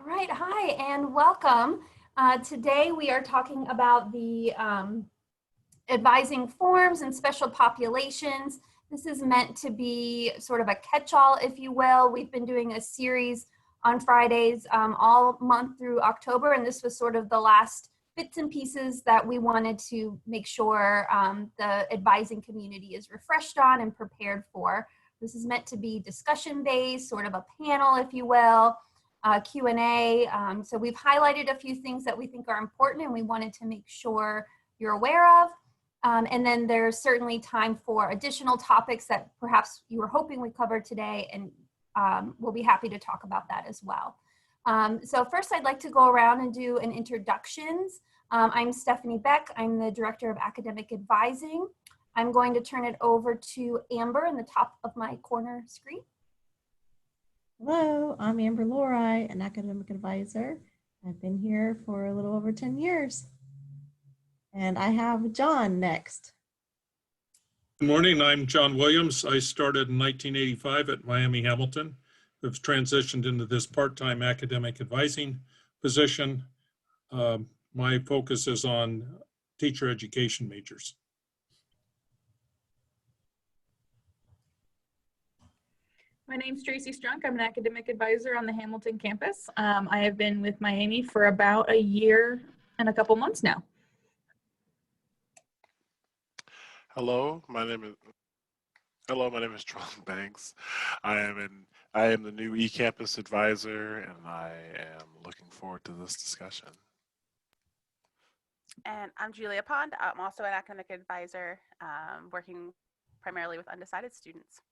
right, hi, and welcome. Today we are talking about the advising forms and special populations. This is meant to be sort of a catch-all, if you will. We've been doing a series on Fridays all month through October, and this was sort of the last bits and pieces that we wanted to make sure the advising community is refreshed on and prepared for. This is meant to be discussion-based, sort of a panel, if you will. Q&A. So we've highlighted a few things that we think are important and we wanted to make sure you're aware of. And then there's certainly time for additional topics that perhaps you were hoping we covered today, and we'll be happy to talk about that as well. So first I'd like to go around and do an introductions. I'm Stephanie Beck. I'm the Director of Academic Advising. I'm going to turn it over to Amber in the top of my corner screen. Hello, I'm Amber Lori, an academic advisor. I've been here for a little over 10 years. And I have John next. Good morning, I'm John Williams. I started in 1985 at Miami Hamilton. I've transitioned into this part-time academic advising position. My focus is on teacher education majors. My name's Tracy Strunk. I'm an academic advisor on the Hamilton campus. I have been with Miami for about a year and a couple months now. Hello, my name is John Banks. I am the new Ecampus advisor, and I am looking forward to this discussion. And I'm Julia Pond. I'm also an academic advisor, working primarily with undecided students.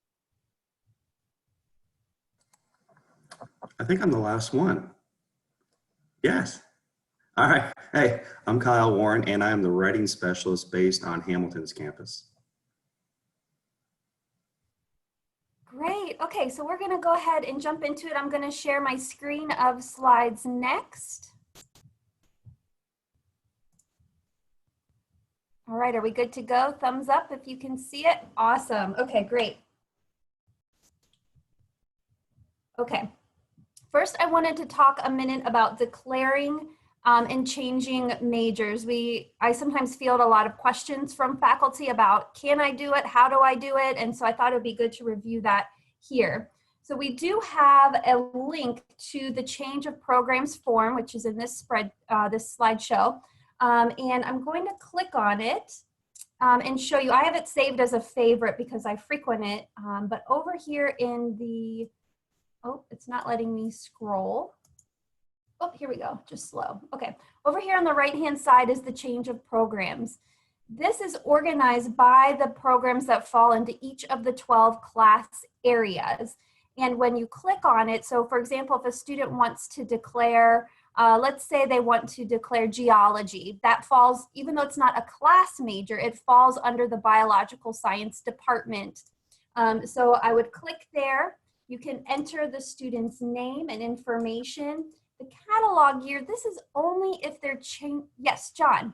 I think I'm the last one. Yes. All right. Hey, I'm Kyle Warren, and I am the writing specialist based on Hamilton's campus. Great. Okay, so we're going to go ahead and jump into it. I'm going to share my screen of slides next. All right, are we good to go? Thumbs up if you can see it. Awesome. Okay, great. Okay. First, I wanted to talk a minute about declaring and changing majors. I sometimes field a lot of questions from faculty about, can I do it? How do I do it? And so I thought it would be good to review that here. So we do have a link to the change of programs form, which is in this this slideshow. And I'm going to click on it and show you. I have it saved as a favorite because I frequent it. But over here in the, oh, it's not letting me scroll. Oh, here we go, just slow. Okay, over here on the right-hand side is the change of programs. This is organized by the programs that fall into each of the 12 class areas. And when you click on it, so for example, if a student wants to declare, let's say they want to declare geology, that falls, even though it's not a class major, it falls under the biological science department. So I would click there. You can enter the student's name and information. The catalog year, this is only if they're changed. Yes, John.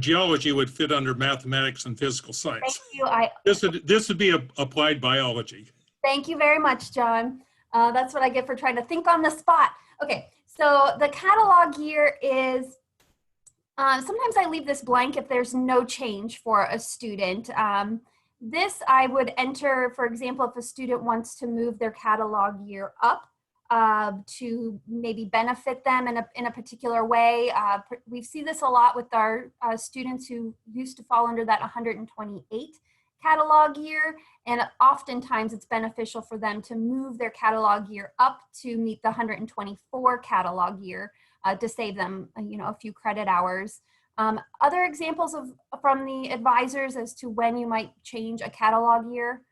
Geology would fit under mathematics and physical science. Thank you. This would be applied biology. Thank you very much, John. That's what I get for trying to think on the spot. Okay, so the catalog year is, sometimes I leave this blank if there's no change for a student. This I would enter, for example, if a student wants to move their catalog year up to maybe benefit them in a particular way. We see this a lot with our students who used to fall under that 128 catalog year, and oftentimes it's beneficial for them to move their catalog year up to meet the 124 catalog year to save them, a few credit hours. Other examples from the advisors as to when you might change a catalog year?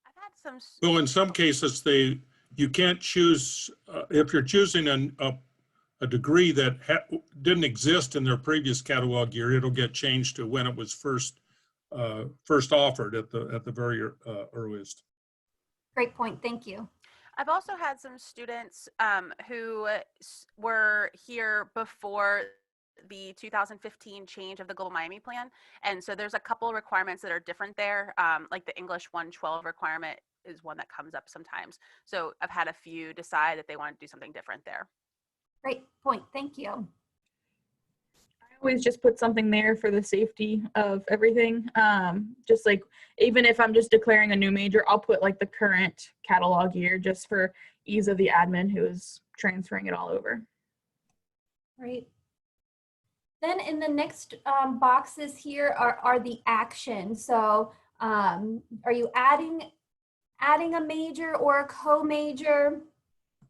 I've had some. Well, in some cases, you can't choose, if you're choosing a degree that didn't exist in their previous catalog year, it'll get changed to when it was first offered at the very earliest. Great point, thank you. I've also had some students who were here before the 2015 change of the Global Miami Plan. And so there's a couple requirements that are different there, like the English 112 requirement is one that comes up sometimes. So I've had a few decide that they want to do something different there. Great point. Thank you. Always just put something there for the safety of everything. Just like, even if I'm just declaring a new major, I'll put like the current catalog year just for ease of the admin who is transferring it all over. Right. Then in the next boxes here are the actions. So are you adding a major or a co-major?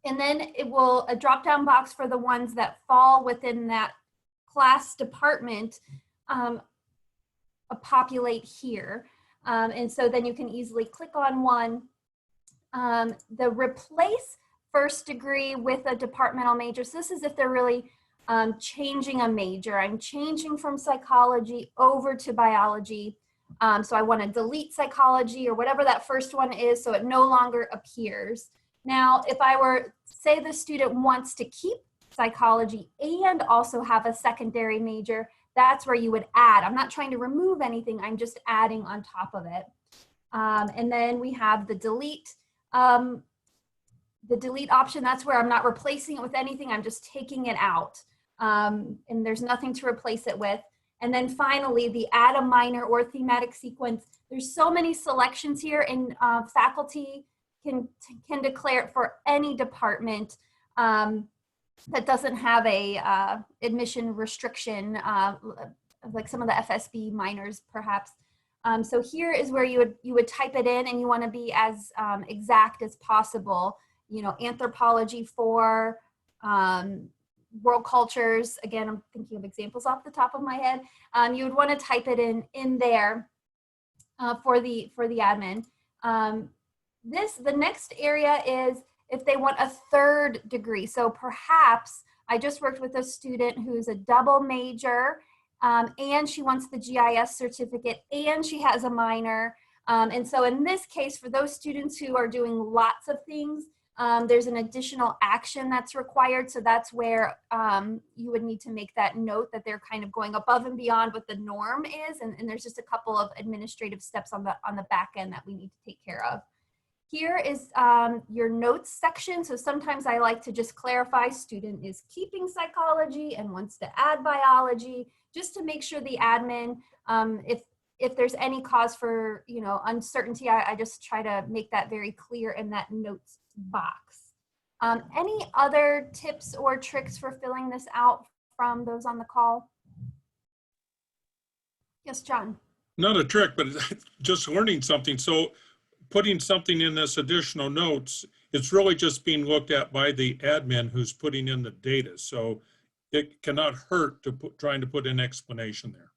And then it will a drop-down box for the ones that fall within that class department populate here. And so then you can easily click on one. The replace first degree with a departmental major. So this is if they're really changing a major. I'm changing from psychology over to biology. So I want to delete psychology or whatever that first one is so it no longer appears. Now, if I were, say the student wants to keep psychology and also have a secondary major, that's where you would add. I'm not trying to remove anything, I'm just adding on top of it. And then we have the delete option. That's where I'm not replacing it with anything, I'm just taking it out. And there's nothing to replace it with. And then finally, the add a minor or thematic sequence. There's so many selections here, and faculty can declare it for any department that doesn't have a admission restriction, like some of the FSB minors perhaps. So here is where you would type it in, and you want to be as exact as possible. You know, anthropology for world cultures. Again, I'm thinking of examples off the top of my head. You would want to type it in there for the admin. The next area is if they want a third degree. So perhaps I just worked with a student who's a double major, and she wants the GIS certificate, and she has a minor. And so in this case, for those students who are doing lots of things, there's an additional action that's required. So that's where you would need to make that note that they're kind of going above and beyond what the norm is. And there's just a couple of administrative steps on the back end that we need to take care of. Here is your notes section. So sometimes I like to just clarify student is keeping psychology and wants to add biology, just to make sure the admin, if there's any cause for uncertainty, I just try to make that very clear in that notes box. Any other tips or tricks for filling this out from those on the call? Yes, John. Not a trick, but just learning something. So putting something in this additional notes, it's really just being looked at by the admin who's putting in the data. So it cannot hurt to trying to put an explanation there.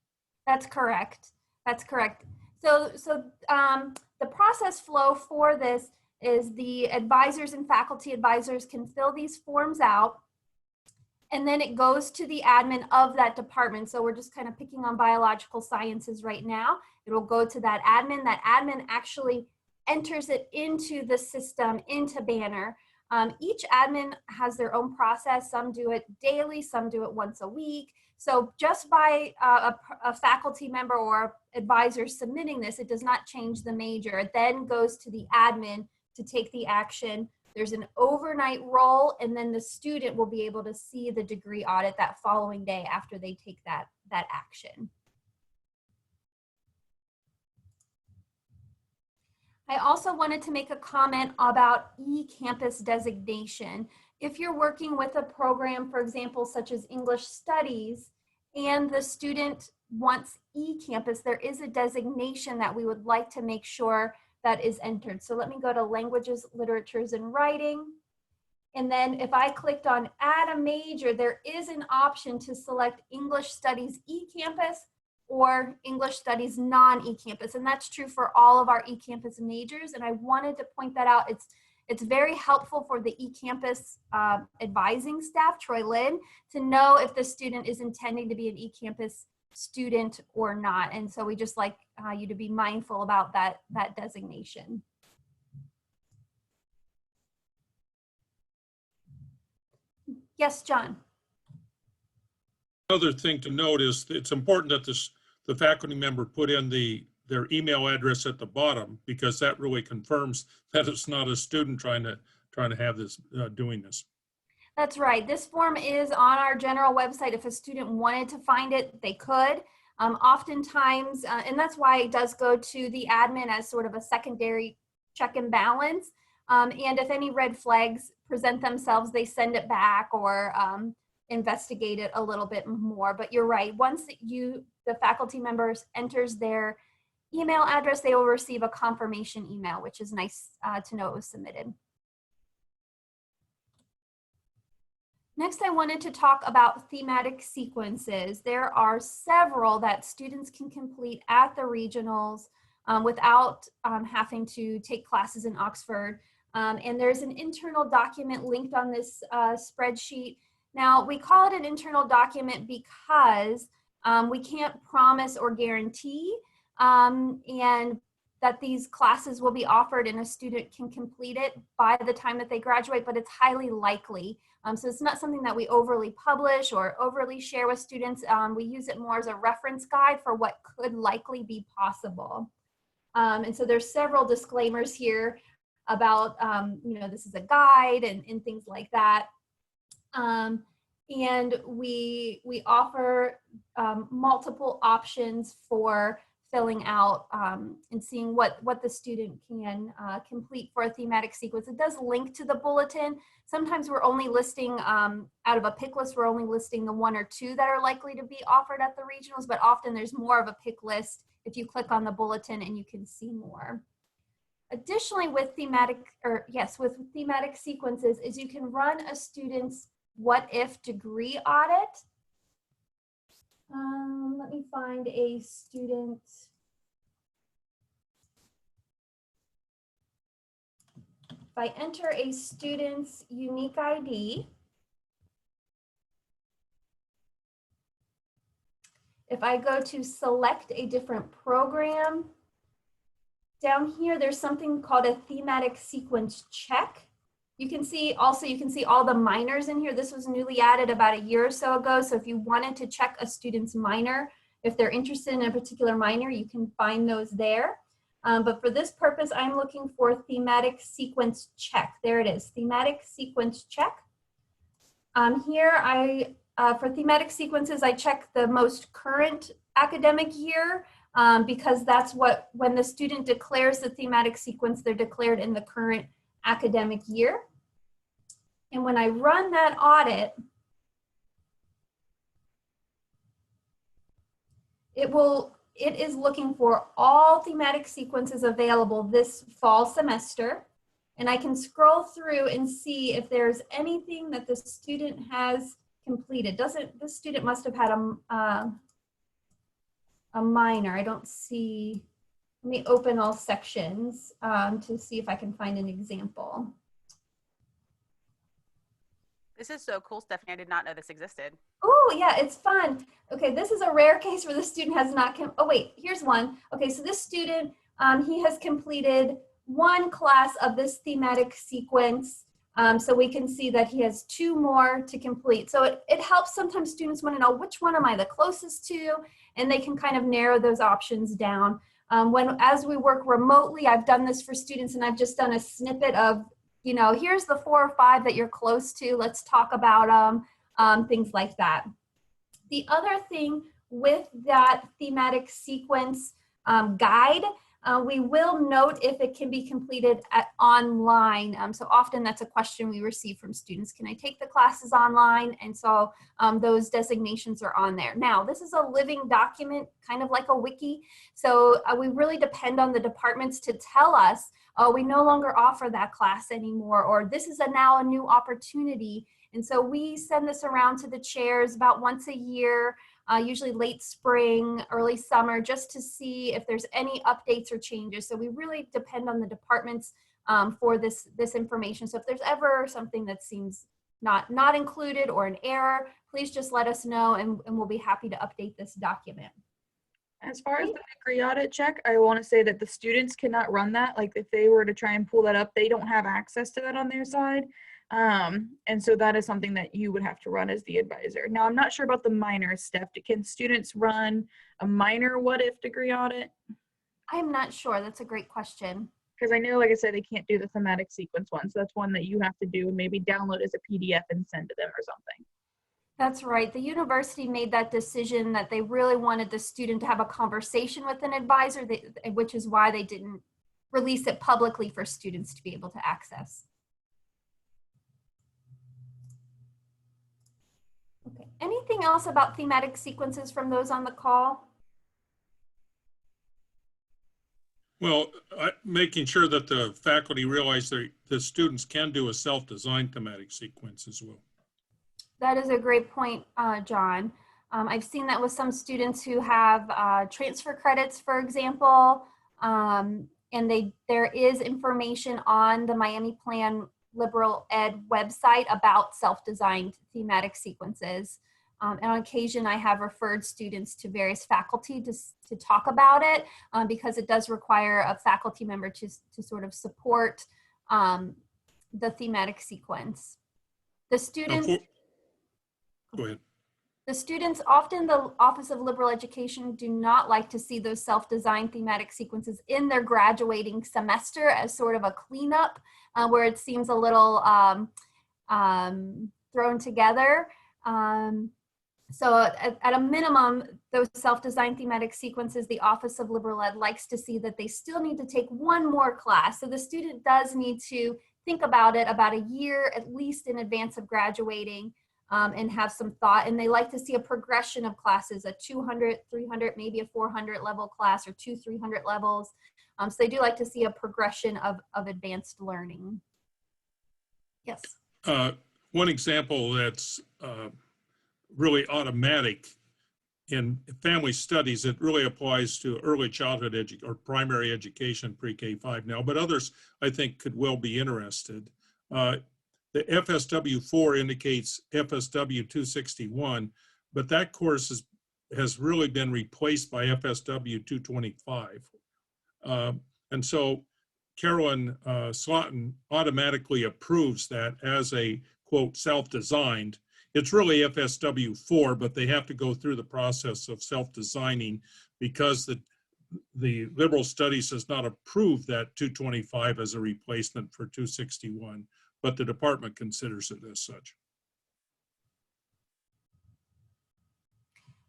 That's correct. That's correct. So the process flow for this is the advisors and faculty advisors can fill these forms out, and then it goes to the admin of that department. So we're just kind of picking on biological sciences right now. It will go to that admin. That admin actually enters it into the system, into Banner. Each admin has their own process. Some do it daily, some do it once a week. So just by a faculty member or advisor submitting this, it does not change the major. It then goes to the admin to take the action. There's an overnight roll, and then the student will be able to see the degree audit that following day after they take that action. I also wanted to make a comment about Ecampus designation. If you're working with a program, for example, such as English Studies, and the student wants Ecampus, there is a designation that we would like to make sure that is entered. So let me go to Languages, Literatures, and Writing. And then if I clicked on Add a Major, there is an option to select English Studies Ecampus or English Studies non-Ecampus. And that's true for all of our Ecampus majors. And I wanted to point that out. It's very helpful for the Ecampus advising staff, Troy Lynn, to know if the student is intending to be an Ecampus student or not. And so we just like you to be mindful about that designation. Yes, John. Another thing to note is it's important that the faculty member put in the their email address at the bottom, because that really confirms that it's not a student trying to have this, doing this. That's right. This form is on our general website. If a student wanted to find it, they could. Oftentimes, and that's why it does go to the admin as sort of a secondary check and balance. And if any red flags present themselves, they send it back or investigate it a little bit more. But you're right. Once the faculty members enters their email address, they will receive a confirmation email, which is nice to know it was submitted. Next, I wanted to talk about thematic sequences. There are several that students can complete at the regionals without having to take classes in Oxford. And there's an internal document linked on this spreadsheet. Now, we call it an internal document because we can't promise or guarantee and that these classes will be offered and a student can complete it by the time that they graduate, but it's highly likely. So it's not something that we overly publish or overly share with students. We use it more as a reference guide for what could likely be possible. And so there's several disclaimers here about, this is a guide and things like that. And we offer multiple options for filling out and seeing what the student can complete for a thematic sequence. It does link to the bulletin. Sometimes we're only listing, out of a pick list, we're only listing the 1 or 2 that are likely to be offered at the regionals, but often there's more of a pick list if you click on the bulletin and you can see more. Additionally, with thematic sequences is you can run a student's what if degree audit. Let me find a student. If I enter a student's unique ID, if I go to select a different program, down here there's something called a thematic sequence check. You can see all the minors in here. This was newly added about a year or so ago. So if you wanted to check a student's minor, if they're interested in a particular minor, you can find those there. But for this purpose, I'm looking for thematic sequence check. There it is, thematic sequence check. Here, for thematic sequences, I check the most current academic year because that's when the student declares the thematic sequence, they're declared in the current academic year. And when I run that audit, it is looking for all thematic sequences available this fall semester. And I can scroll through and see if there's anything that the student has completed. The student must have had a minor. I don't see. Let me open all sections to see if I can find an example. This is so cool, Stephanie. I did not know this existed. Oh, yeah, it's fun. Okay, this is a rare case where the student has not, oh wait, here's one. Okay, so this student, he has completed 1 class of this thematic sequence. So we can see that he has 2 more to complete. So it helps sometimes students want to know which one am I the closest to, and they can kind of narrow those options down. As we work remotely, I've done this for students and I've just done a snippet of, here's the 4 or 5 that you're close to. Let's talk about things like that. The other thing with that thematic sequence guide, we will note if it can be completed online. So often that's a question we receive from students. Can I take the classes online? And so those designations are on there. Now, this is a living document, kind of like a wiki. So we really depend on the departments to tell us, oh, we no longer offer that class anymore, or this is now a new opportunity. And so we send this around to the chairs about once a year, usually late spring, early summer, just to see if there's any updates or changes. So we really depend on the departments for this information. So if there's ever something that seems not included or an error, please just let us know and we'll be happy to update this document. As far as the degree audit check, I want to say that the students cannot run that. Like if they were to try and pull that up, they don't have access to that on their side. And so that is something that you would have to run as the advisor. Now, I'm not sure about the minor, Steph. Can students run a minor what if degree audit? I am not sure. That's a great question. Because I know, like I said, they can't do the thematic sequence one. So that's one that you have to do and maybe download as a PDF and send to them or something. That's right. The university made that decision that they really wanted the student to have a conversation with an advisor, which is why they didn't release it publicly for students to be able to access. Okay. Anything else about thematic sequences from those on the call? Well, making sure that the faculty realize that the students can do a self-designed thematic sequence as well. That is a great point, John. I've seen that with some students who have transfer credits, for example, and there is information on the Miami Plan Liberal Ed website about self-designed thematic sequences. And on occasion, I have referred students to various faculty to talk about it because it does require a faculty member to sort of support the thematic sequence. The students, go ahead. The students, often the Office of Liberal Education, do not like to see those self-designed thematic sequences in their graduating semester as sort of a cleanup where it seems a little thrown together. So at a minimum, those self-designed thematic sequences, the Office of Liberal Ed likes to see that they still need to take one more class. So the student does need to think about it about a year at least in advance of graduating and have some thought. And they like to see a progression of classes, a 200, 300, maybe a 400 level class or 300 levels. So they do like to see a progression of advanced learning. Yes. One example that's really automatic in family studies, it really applies to early childhood or primary education, pre-K-5 now, but others I think could well be interested. The FSW4 indicates FSW 261, but that course has really been replaced by FSW 225. And so Carolyn Slaughton automatically approves that as a, quote, self-designed. It's really FSW4, but they have to go through the process of self-designing because the liberal studies has not approved that 225 as a replacement for 261, but the department considers it as such.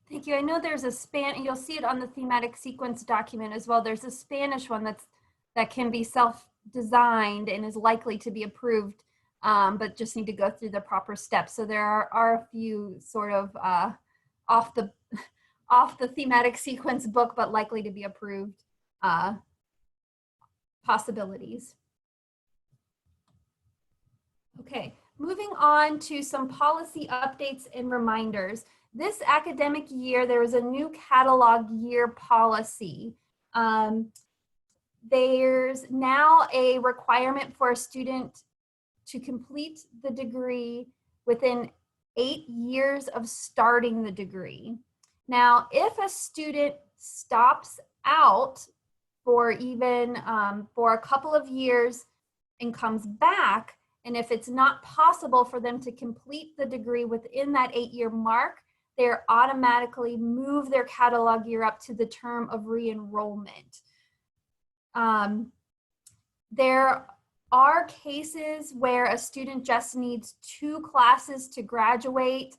Thank you. I know there's a you'll see it on the thematic sequence document as well. There's a Spanish one that can be self-designed and is likely to be approved, but just need to go through the proper steps. So there are a few sort of off the thematic sequence book, but likely to be approved possibilities. Okay, moving on to some policy updates and reminders. This academic year, there is a new catalog year policy. There's now a requirement for a student to complete the degree within 8 years of starting the degree. Now, if a student stops out for even for a couple of years and comes back, and if it's not possible for them to complete the degree within that 8-year mark, they're automatically move their catalog year up to the term of re-enrollment. There are cases where a student just needs 2 classes to graduate.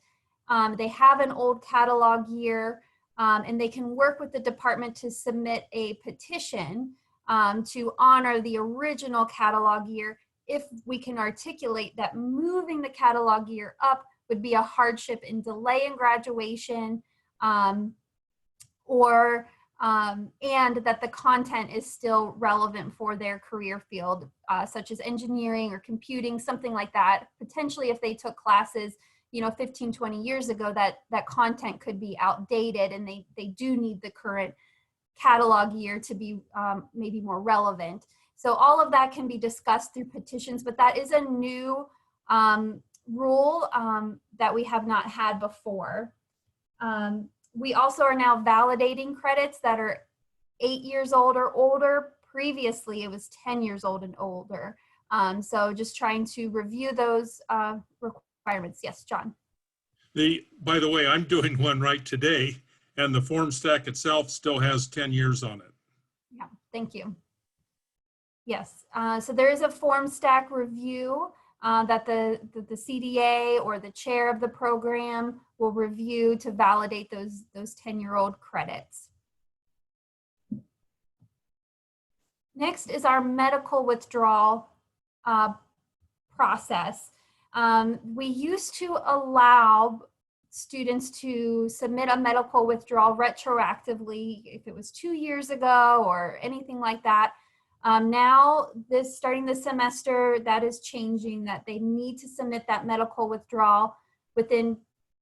They have an old catalog year, and they can work with the department to submit a petition to honor the original catalog year if we can articulate that moving the catalog year up would be a hardship in delay in graduation, and that the content is still relevant for their career field, such as engineering or computing, something like that. Potentially if they took classes, 15, 20 years ago, that content could be outdated and they do need the current catalog year to be maybe more relevant. So all of that can be discussed through petitions, but that is a new rule that we have not had before. We also are now validating credits that are 8 years old or older. Previously, it was 10 years old and older. So just trying to review those requirements. Yes, John. By the way, I'm doing one right today, and the form stack itself still has 10 years on it. Yeah. thank you. Yes, so there is a form stack review that the CDA or the chair of the program will review to validate those 10-year-old credits. Next is our medical withdrawal process. We used to allow students to submit a medical withdrawal retroactively if it was 2 years ago or anything like that. Now, starting this semester, that is changing, that they need to submit that medical withdrawal within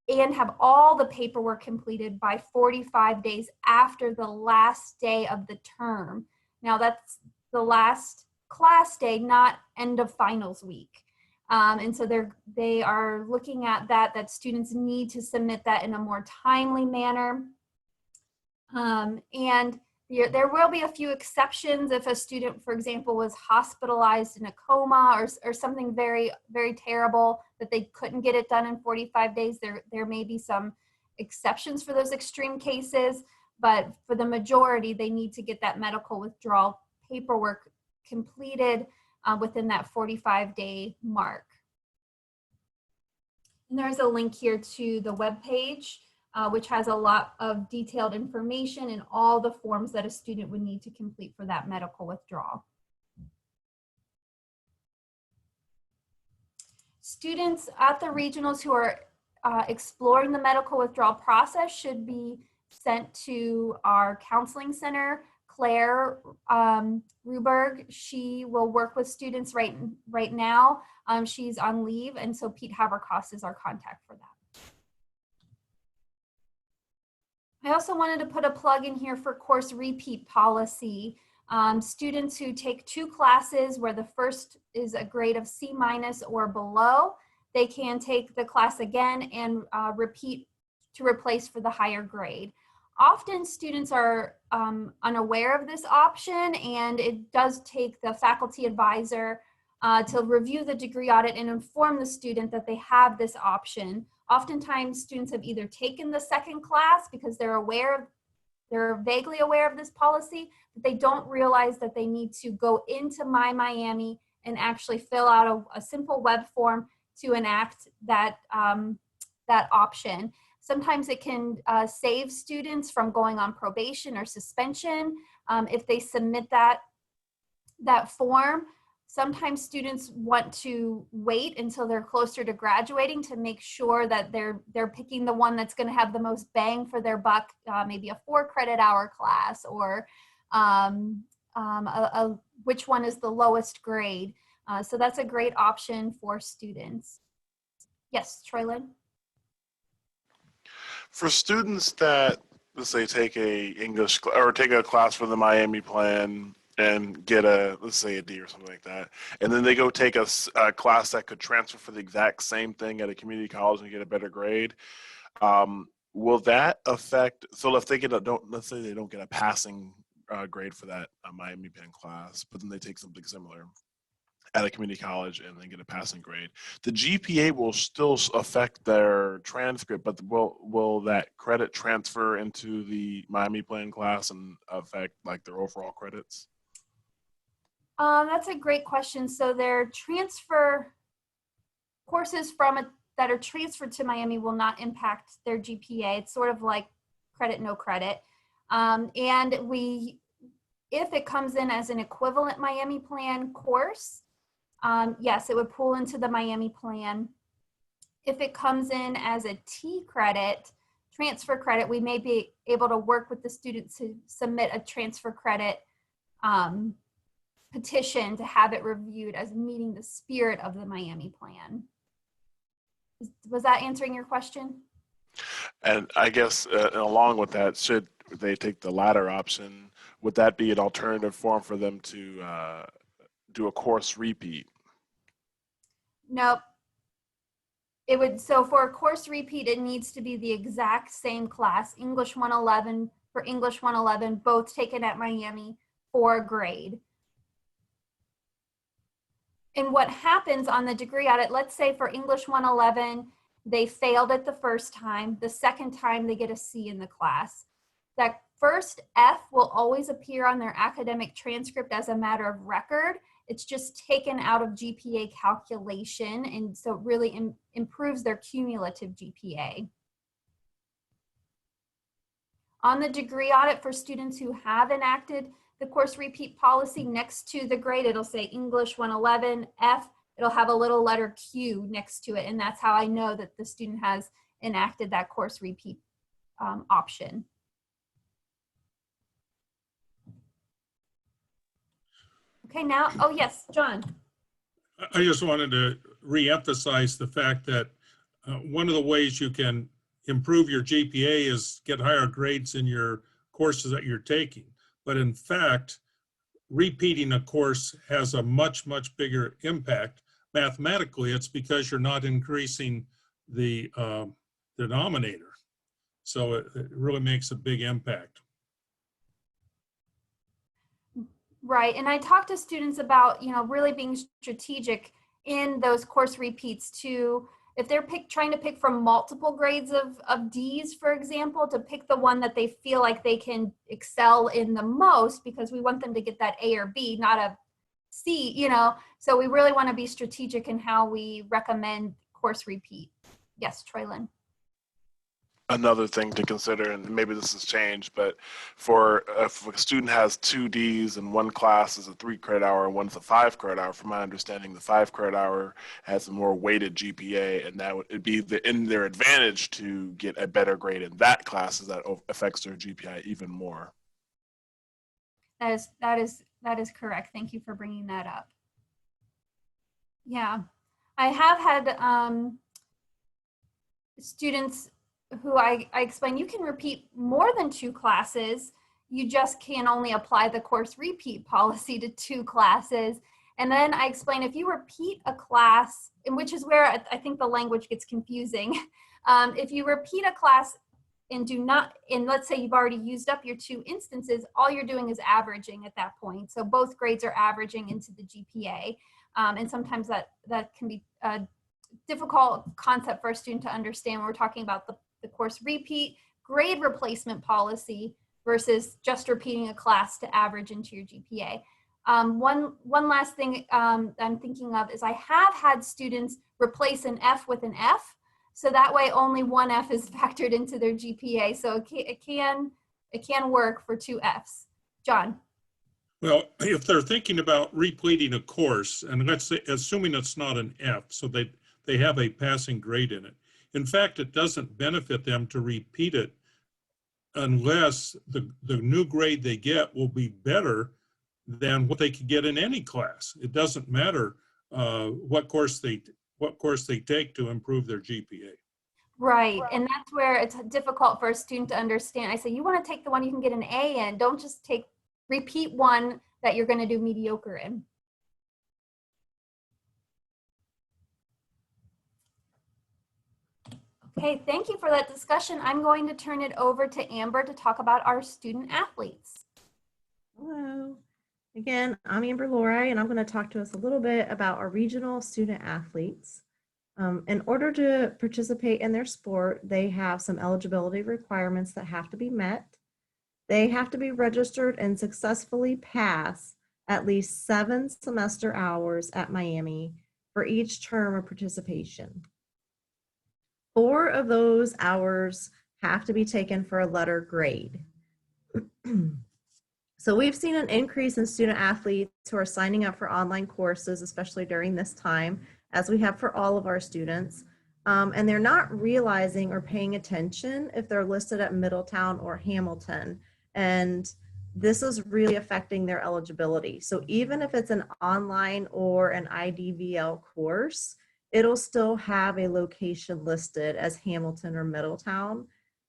and have all the paperwork completed by 45 days after the last day of the term. Now, that's the last class day, not end of finals week. And so they are looking at that students need to submit that in a more timely manner. And there will be a few exceptions if a student, for example, was hospitalized in a coma or something very, very terrible that they couldn't get it done in 45 days. There may be some exceptions for those extreme cases, but for the majority, they need to get that medical withdrawal paperwork completed within that 45-day mark. And there's a link here to the webpage, which has a lot of detailed information and all the forms that a student would need to complete for that medical withdrawal. Students at the regionals who are exploring the medical withdrawal process should be sent to our counseling center. Claire Ruberg, she will work with students right now. She's on leave, and so Pete Haverkos is our contact for that. I also wanted to put a plug in here for course repeat policy. Students who take 2 classes where the first is a grade of C- or below, they can take the class again and repeat to replace for the higher grade. Often students are unaware of this option, and it does take the faculty advisor to review the degree audit and inform the student that they have this option. Oftentimes students have either taken the second class because they're vaguely aware of this policy, but they don't realize that they need to go into My Miami and actually fill out a simple web form to enact that option. Sometimes it can save students from going on probation or suspension if they submit that form. Sometimes students want to wait until they're closer to graduating to make sure that they're picking the one that's going to have the most bang for their buck, maybe a 4-credit-hour class, or which one is the lowest grade. So that's a great option for students. Yes, Troylyn? For students that, let's say, take a class for the Miami plan and get let's say a D or something like that, and then they go take a class that could transfer for the exact same thing at a community college and get a better grade, will that affect, so if they let's say they don't get a passing grade for that Miami plan class, but then they take something similar at a community college and then get a passing grade, the GPA will still affect their transcript, but will that credit transfer into the Miami plan class and affect like their overall credits? That's a great question. So their transfer courses that are transferred to Miami will not impact their GPA. It's sort of like credit, no credit. And if it comes in as an equivalent Miami plan course, yes, it would pull into the Miami plan. If it comes in as a T credit, transfer credit, we may be able to work with the students to submit a transfer credit petition to have it reviewed as meeting the spirit of the Miami plan. Was that answering your question? And I guess along with that, should they take the latter option, would that be an alternative form for them to do a course repeat? Nope. It would, so for a course repeat, it needs to be the exact same class, English 111 for English 111, both taken at Miami for a grade. And what happens on the degree audit, let's say for English 111, they failed it the first time, the second time they get a C in the class. That first F will always appear on their academic transcript as a matter of record. It's just taken out of GPA calculation, and so it really improves their cumulative GPA. On the degree audit for students who have enacted the course repeat policy, next to the grade, it'll say English 111 F. It'll have a little letter Q next to it, and that's how I know that the student has enacted that course repeat option. Okay, now, oh yes, John. I just wanted to reemphasize the fact that one of the ways you can improve your GPA is get higher grades in your courses that you're taking. But in fact, repeating a course has a much, much bigger impact. Mathematically, it's because you're not increasing the denominator. So it really makes a big impact. Right, and I talk to students about, really being strategic in those course repeats to, if they're trying to pick from multiple grades of D's, for example, to pick the one that they feel like they can excel in the most, because we want them to get that A or B, not a C, so we really want to be strategic in how we recommend course repeat. Yes, Troylyn. Another thing to consider, and maybe this has changed, but if a student has 2 Ds and one class is a 3 credit hour and one's a 5 credit hour, from my understanding, the 5 credit hour has a more weighted GPA, and that would be in their advantage to get a better grade in that class, as that affects their GPA even more. That is correct. Thank you for bringing that up. Yeah, I have had students who I explain, you can repeat more than 2 classes. You just can only apply the course repeat policy to 2 classes. And then I explain, if you repeat a class, and which is where I think the language gets confusing. If you repeat a class and let's say you've already used up your 2 instances, all you're doing is averaging at that point. So both grades are averaging into the GPA. And sometimes that can be a difficult concept for a student to understand when we're talking about the course repeat grade replacement policy versus just repeating a class to average into your GPA. One last thing I'm thinking of is I have had students replace an F with an F, so that way only 1 F is factored into their GPA. So it can work for 2 Fs. John. Well, if they're thinking about repeating a course, and let's say, assuming it's not an F, so they have a passing grade in it. In fact, it doesn't benefit them to repeat it unless the new grade they get will be better than what they could get in any class. It doesn't matter what course they take to improve their GPA. Right, and that's where it's difficult for a student to understand. I say, you want to take the one you can get an A in. Don't just repeat one that you're going to do mediocre in. Okay, thank you for that discussion. I'm going to turn it over to Amber to talk about our student athletes. Hello. Again, I'm Amber Loray, and I'm going to talk to us a little bit about our regional student athletes. In order to participate in their sport, they have some eligibility requirements that have to be met. They have to be registered and successfully pass at least 7 semester hours at Miami for each term of participation. 4 of those hours have to be taken for a letter grade. So we've seen an increase in student athletes who are signing up for online courses, especially during this time, as we have for all of our students. And they're not realizing or paying attention if they're listed at Middletown or Hamilton. And this is really affecting their eligibility. So even if it's an online or an IDVL course, it'll still have a location listed as Hamilton or Middletown,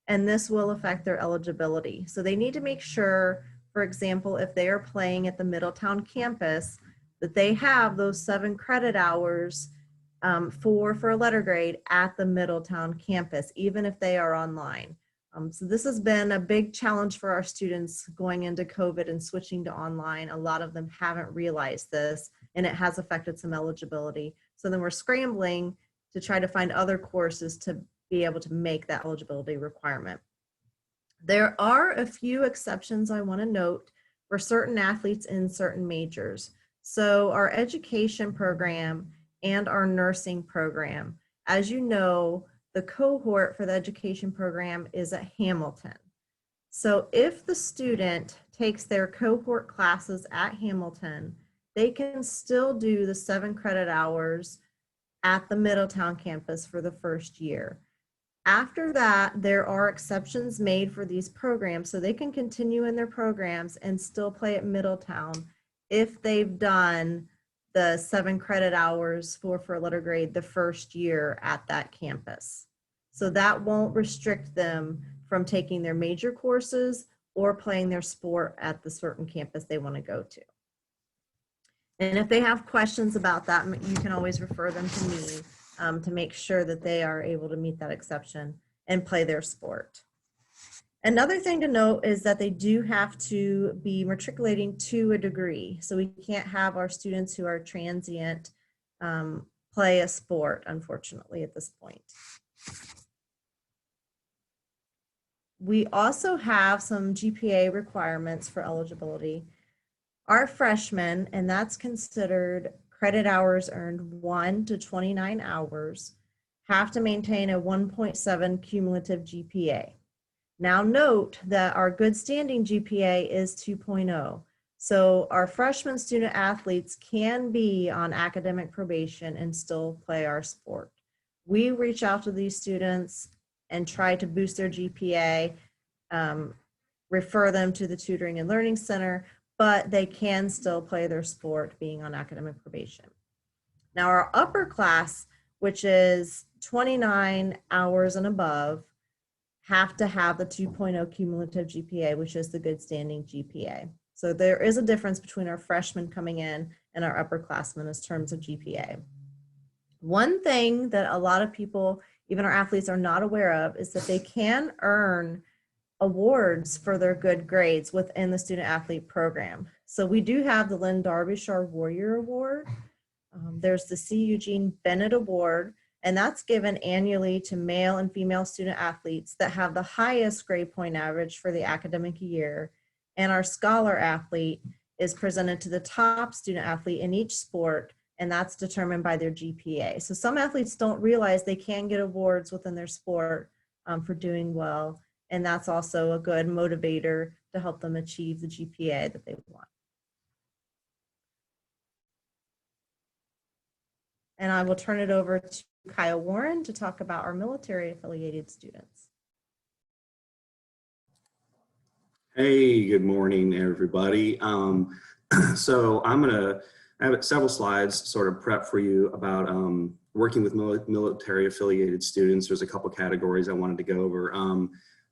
and this will affect their eligibility. So they need to make sure, for example, if they are playing at the Middletown campus, that they have those 7 credit hours for a letter grade at the Middletown campus, even if they are online. So this has been a big challenge for our students going into COVID and switching to online. A lot of them haven't realized this, and it has affected some eligibility. So then we're scrambling to try to find other courses to be able to make that eligibility requirement. There are a few exceptions I want to note for certain athletes in certain majors. So our education program and our nursing program, as you know, the cohort for the education program is at Hamilton. So if the student takes their cohort classes at Hamilton, they can still do the 7 credit hours at the Middletown campus for the first year. After that, there are exceptions made for these programs, so they can continue in their programs and still play at Middletown if they've done the 7 credit hours for a letter grade the first year at that campus. So that won't restrict them from taking their major courses or playing their sport at the certain campus they want to go to. And if they have questions about that, you can always refer them to me to make sure that they are able to meet that exception and play their sport. Another thing to note is that they do have to be matriculating to a degree. So we can't have our students who are transient play a sport, unfortunately, at this point. We also have some GPA requirements for eligibility. Our freshmen, and that's considered credit hours earned 1 to 29 hours, have to maintain a 1.7 cumulative GPA. Now note that our good standing GPA is 2.0. So our freshman student athletes can be on academic probation and still play our sport. We reach out to these students and try to boost their GPA, refer them to the Tutoring and Learning Center, but they can still play their sport being on academic probation. Now our upper class, which is 29 hours and above, have to have the 2.0 cumulative GPA, which is the good standing GPA. So there is a difference between our freshmen coming in and our upperclassmen in terms of GPA. One thing that a lot of people, even our athletes, are not aware of is that they can earn awards for their good grades within the student athlete program. So we do have the Lynn Derbyshire Warrior Award. There's the C. Eugene Bennett Award, and that's given annually to male and female student athletes that have the highest grade point average for the academic year. And our scholar athlete is presented to the top student athlete in each sport, and that's determined by their GPA. So some athletes don't realize they can get awards within their sport for doing well. And that's also a good motivator to help them achieve the GPA that they want. And I will turn it over to Kyle Warren to talk about our military affiliated students. Hey, good morning, everybody. So I have several slides sort of prep for you about working with military affiliated students. There's a couple categories I wanted to go over.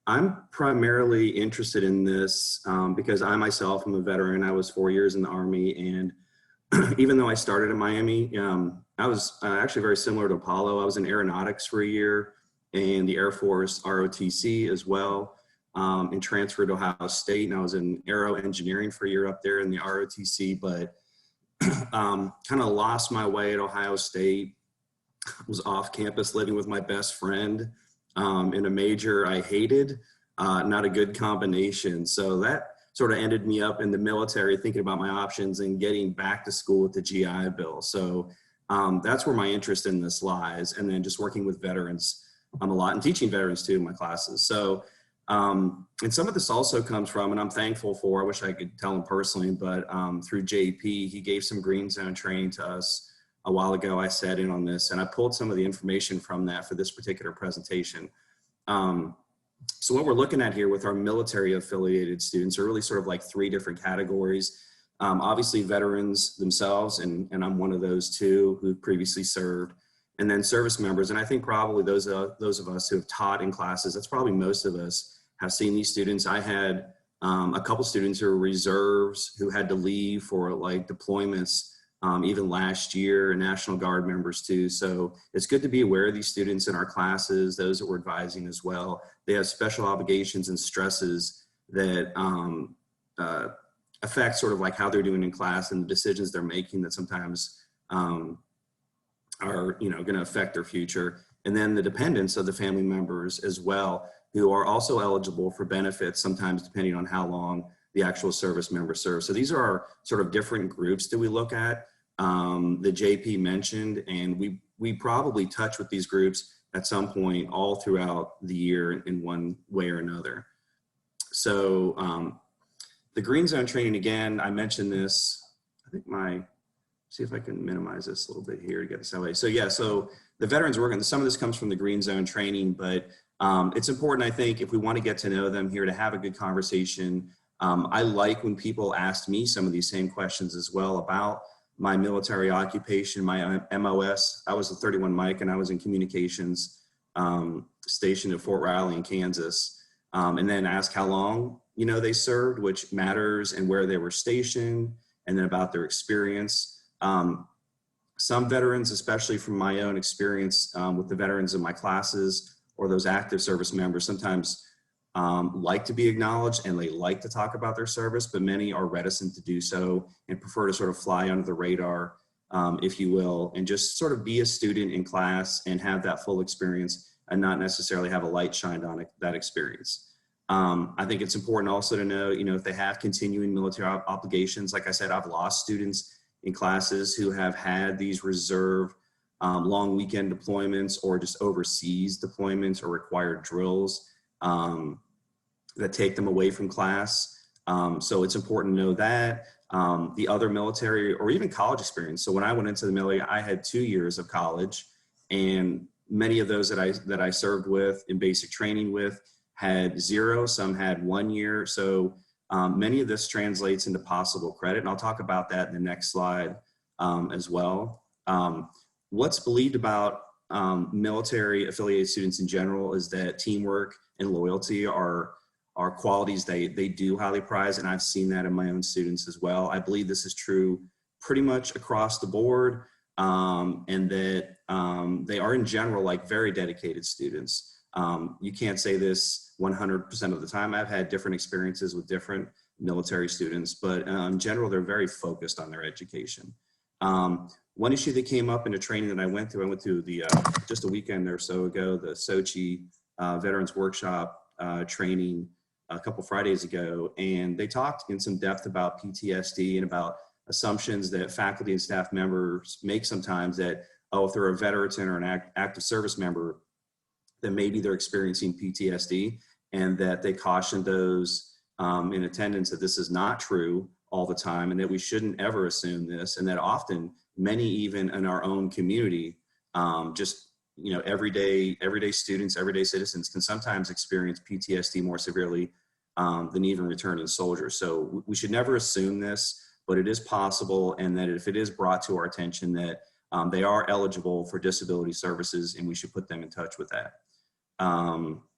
I'm primarily interested in this because I myself am a veteran. I was 4 years in the Army, and even though I started at Miami, I was actually very similar to Apollo. I was in aeronautics for a year and the Air Force ROTC as well, and transferred to Ohio State. And I was in aero engineering for a year up there in the ROTC, but kind of lost my way at Ohio State. Was off campus living with my best friend in a major I hated, not a good combination. So that sort of ended me up in the military, thinking about my options and getting back to school with the GI Bill. So that's where my interest in this lies. And then just working with veterans a lot and teaching veterans too in my classes. So, and some of this also comes from, and I'm thankful for, I wish I could tell him personally, but through JP, he gave some green zone training to us a while ago. I sat in on this and I pulled some of the information from that for this particular presentation. So what we're looking at here with our military affiliated students are really sort of like 3 different categories. Obviously veterans themselves, and I'm one of those too who previously served, and then service members. And I think probably those of us who have taught in classes, that's probably most of us, have seen these students. I had a couple students who were reserves who had to leave for like deployments even last year, and National Guard members too. So it's good to be aware of these students in our classes, those that we're advising as well. They have special obligations and stresses that affect sort of like how they're doing in class and the decisions they're making that sometimes are, you know, going to affect their future. And then the dependence of the family members as well. who are also eligible for benefits, sometimes depending on how long the actual service member serves. So these are our sort of different groups that we look at, the JP mentioned, and we probably touch with these groups at some point all throughout the year in one way or another. So the green zone training, again, I mentioned this, I think see if I can minimize this a little bit here to get this out of the way. So yeah, so the veterans working, some of this comes from the green zone training, but it's important, I think, if we want to get to know them here, to have a good conversation. I like when people ask me some of these same questions as well about my military occupation, my MOS. I was a 31 Mike and I was in communications stationed at Fort Riley in Kansas. And then ask how long, they served, which matters, and where they were stationed, and then about their experience. Some veterans, especially from my own experience with the veterans in my classes or those active service members, sometimes like to be acknowledged and they like to talk about their service, but many are reticent to do so and prefer to sort of fly under the radar, if you will, and just sort of be a student in class and have that full experience and not necessarily have a light shined on that experience. I think it's important also to know, if they have continuing military obligations. Like I said, I've lost students in classes who have had these reserve long weekend deployments or just overseas deployments or required drills that take them away from class. So it's important to know that. The other military or even college experience. So when I went into the military, I had 2 years of college, and many of those that I served with in basic training with had 0, some had 1 year. So many of this translates into possible credit, and I'll talk about that in the next slide as well. What's believed about military affiliated students in general is that teamwork and loyalty are qualities they do highly prize, and I've seen that in my own students as well. I believe this is true pretty much across the board, and that they are in general like very dedicated students. You can't say this 100% of the time. I've had different experiences with different military students, but in general, they're very focused on their education. One issue that came up in a training that I went through the just a weekend or so ago, the Sochi Veterans Workshop training a couple Fridays ago, and they talked in some depth about PTSD and about assumptions that faculty and staff members make sometimes that, oh, if they're a veteran or an active service member, then maybe they're experiencing PTSD, and that they caution those in attendance that this is not true all the time, and that we shouldn't ever assume this, and that often many even in our own community, just everyday students, everyday citizens can sometimes experience PTSD more severely than even returning soldiers. So we should never assume this, but it is possible, and that if it is brought to our attention that they are eligible for disability services, and we should put them in touch with that.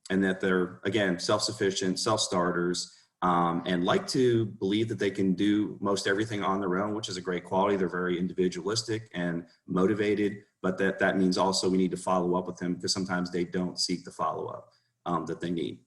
And that they're, again, self-sufficient, self-starters, and like to believe that they can do most everything on their own, which is a great quality. They're very individualistic and motivated, but that means also we need to follow up with them, because sometimes they don't seek the follow-up that they need.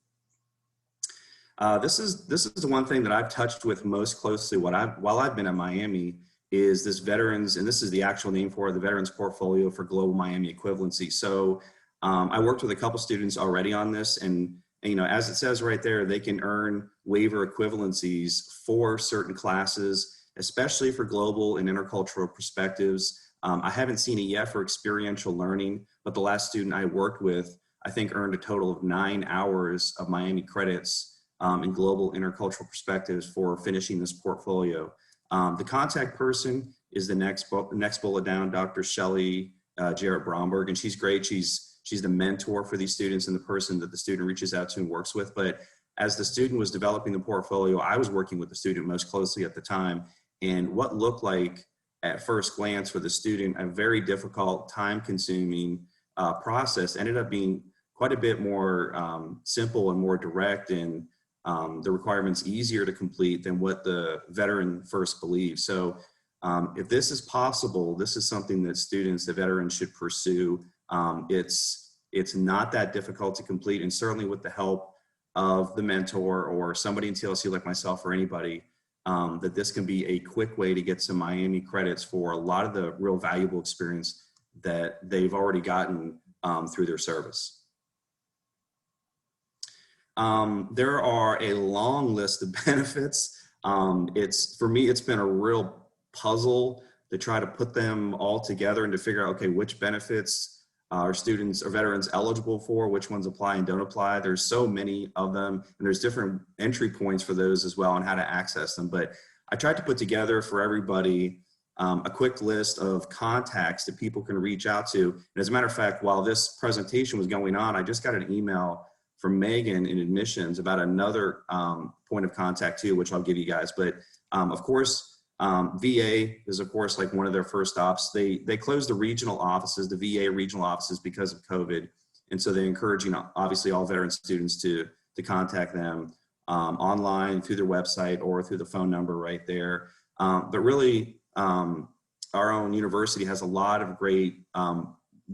This is the one thing that I've touched with most closely while I've been at Miami, is this veterans, and this is the actual name for it, the Veterans Portfolio for Global Miami Equivalency. So I worked with a couple students already on this, and as it says right there, they can earn waiver equivalencies for certain classes, especially for global and intercultural perspectives. I haven't seen it yet for experiential learning, but the last student I worked with, I think, earned a total of 9 hours of Miami credits in global intercultural perspectives for finishing this portfolio. The contact person is the next bullet down, Dr. Shelley Jarrett Bromberg, and she's great. She's the mentor for these students and the person that the student reaches out to and works with. But as the student was developing the portfolio, I was working with the student most closely at the time. And what looked like at first glance for the student a very difficult, time-consuming process ended up being quite a bit more simple and more direct, and the requirements easier to complete than what the veteran first believed. So if this is possible, this is something that students, the veterans, should pursue. It's not that difficult to complete, and certainly with the help of the mentor or somebody in TLC like myself or anybody, that this can be a quick way to get some Miami credits for a lot of the real valuable experience that they've already gotten through their service. There are a long list of benefits. For me, it's been a real puzzle to try to put them all together and to figure out, okay, which benefits are students or veterans eligible for, which ones apply and don't apply. There's so many of them, and there's different entry points for those as well and how to access them. But I tried to put together for everybody a quick list of contacts that people can reach out to. And as a matter of fact, while this presentation was going on, I just got an email from Megan in admissions about another point of contact too, which I'll give you guys. But of course, VA is of course like one of their first stops. They closed the regional offices, the VA regional offices, because of COVID. And so they're encouraging obviously all veteran students to contact them online through their website or through the phone number right there. But really, our own university has a lot of great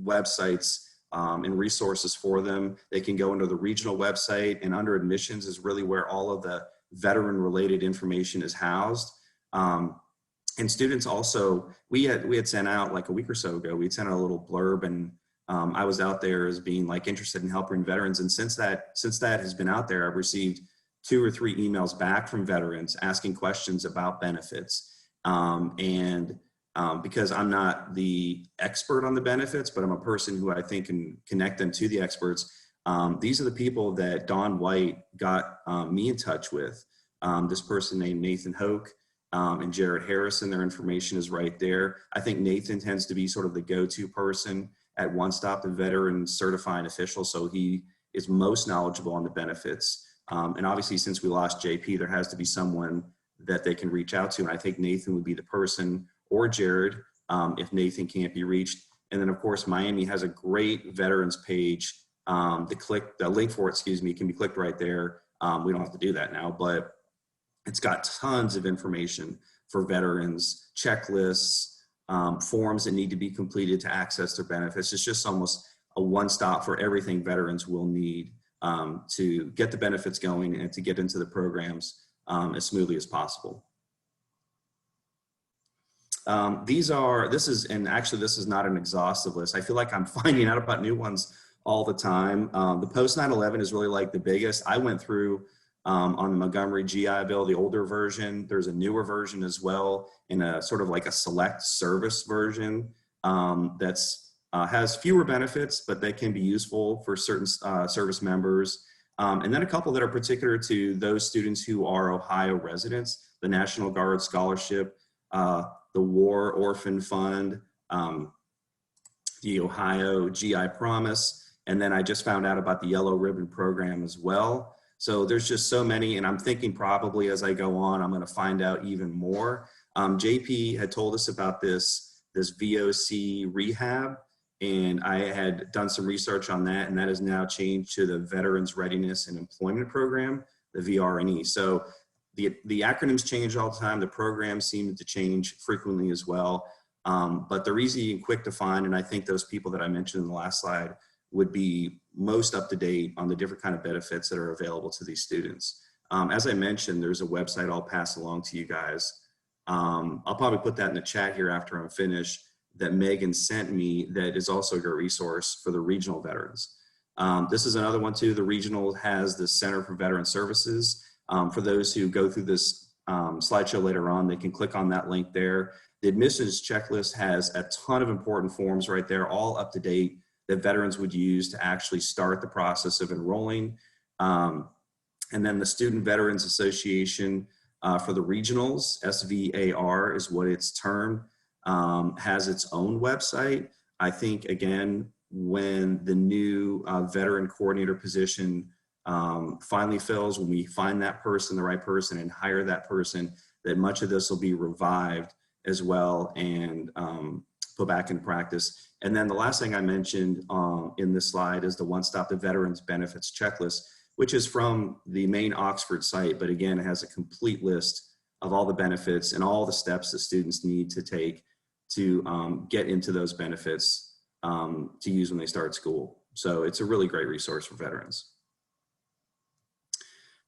websites and resources for them. They can go into the regional website, and under admissions is really where all of the veteran related information is housed. And students also, we had sent out like a week or so ago, we'd sent out a little blurb, and I was out there as being like interested in helping veterans. And since that has been out there, I've received 2 or 3 emails back from veterans asking questions about benefits. Because I'm not the expert on the benefits, but I'm a person who I think can connect them to the experts. These are the people that Don White got me in touch with. This person named Nathan Hoke and Jared Harrison, their information is right there. I think Nathan tends to be sort of the go-to person at One Stop the Veteran certifying official. So he is most knowledgeable on the benefits. And obviously since we lost JP, there has to be someone that they can reach out to. And I think Nathan would be the person, or Jared, if Nathan can't be reached. And then of course, Miami has a great veterans page. The link for it, can be clicked right there. We don't have to do that now, but it's got tons of information for veterans, checklists, forms that need to be completed to access their benefits. It's just almost a one-stop for everything veterans will need to get the benefits going and to get into the programs as smoothly as possible. This is not an exhaustive list. I feel like I'm finding out about new ones all the time. The post 9/11 is really like the biggest. I went through on the Montgomery GI Bill, the older version. There's a newer version as well, in a sort of like a select service version that's has fewer benefits, but they can be useful for certain service members. And then a couple that are particular to those students who are Ohio residents: the National Guard Scholarship, the War Orphan Fund, the Ohio GI Promise, and then I just found out about the Yellow Ribbon Program as well. So there's just so many, and I'm thinking probably as I go on, I'm gonna find out even more. JP had told us about this VOC rehab, and I had done some research on that, and that has now changed to the Veterans Readiness and Employment Program, the VRNE. So the acronyms change all the time. The programs seem to change frequently as well, but they're easy and quick to find. And I think those people that I mentioned in the last slide would be most up to date on the different kind of benefits that are available to these students. As I mentioned, there's a website I'll pass along to you guys. I'll probably put that in the chat here after I'm finished, that Megan sent me, that is also a great resource for the regional veterans. This is another one too. The regional has the Center for Veteran Services. For those who go through this slideshow later on, they can click on that link there. The admissions checklist has a ton of important forms right there, all up to date, that veterans would use to actually start the process of enrolling. And then the Student Veterans Association for the regionals, SVAR is what it's termed, has its own website. I think, again, when the new veteran coordinator position finally fills, when we find that person, the right person, and hire that person, that much of this will be revived as well and put back in practice. And then the last thing I mentioned in this slide is the One Stop the Veterans Benefits Checklist, which is from the main Oxford site, but again, it has a complete list of all the benefits and all the steps that students need to take to get into those benefits to use when they start school. So it's a really great resource for veterans.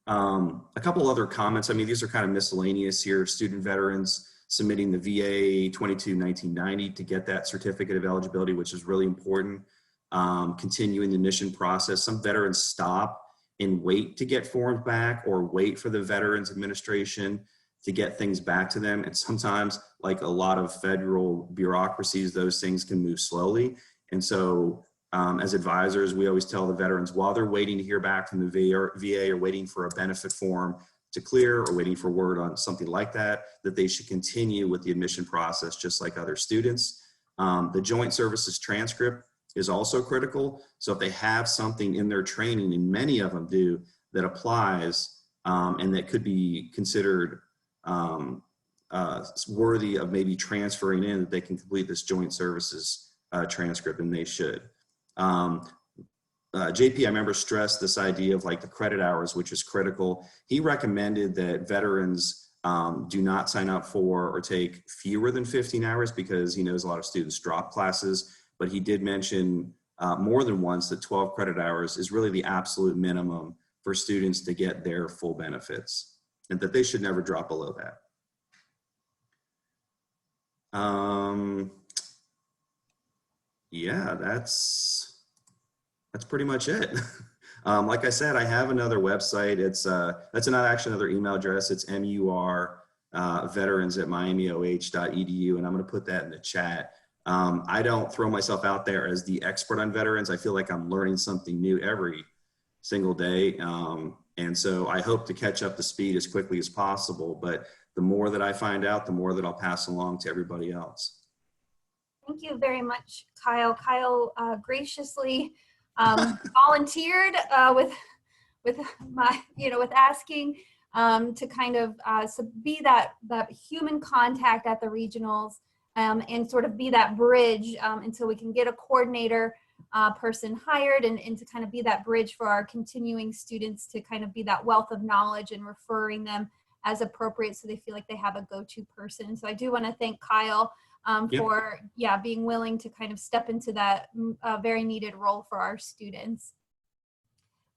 A couple other comments. I mean, these are kind of miscellaneous here. Student veterans submitting the VA 22-1990 to get that certificate of eligibility, which is really important. Continuing the admission process. Some veterans stop and wait to get forms back or wait for the Veterans Administration to get things back to them. And sometimes, like a lot of federal bureaucracies, those things can move slowly. And so as advisors, we always tell the veterans while they're waiting to hear back from the VA or waiting for a benefit form to clear or waiting for word on something like that, that they should continue with the admission process just like other students. The joint services transcript is also critical. So if they have something in their training, and many of them do, that applies and that could be considered worthy of maybe transferring in, that they can complete this joint services transcript, and they should. JP, I remember, stressed this idea of like the credit hours, which is critical. He recommended that veterans do not sign up for or take fewer than 15 hours because he knows a lot of students drop classes, but he did mention more than once that 12 credit hours is really the absolute minimum for students to get their full benefits, and that they should never drop below that. Yeah, that's pretty much it. Like I said, I have another website. It's that's not actually another email address. It's mur veterans@miamioh.edu, and I'm going to put that in the chat. I don't throw myself out there as the expert on veterans. I feel like I'm learning something new every single day, and so I hope to catch up to speed as quickly as possible. But the more that I find out, the more that I'll pass along to everybody else. Thank you very much, Kyle. Kyle graciously volunteered with my, with asking to kind of be that human contact at the regionals and sort of be that bridge until we can get a coordinator person hired and to kind of be that bridge for our continuing students to kind of be that wealth of knowledge and referring them as appropriate so they feel like they have a go-to person. So I do want to thank Kyle for being willing to kind of step into that very needed role for our students.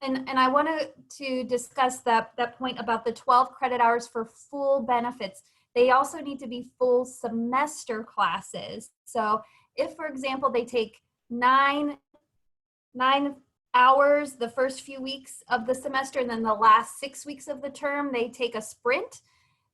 And I wanted to discuss that point about the 12 credit hours for full benefits. They also need to be full semester classes. So if, for example, they take nine hours the first few weeks of the semester, and then the last 6 weeks of the term, they take a sprint,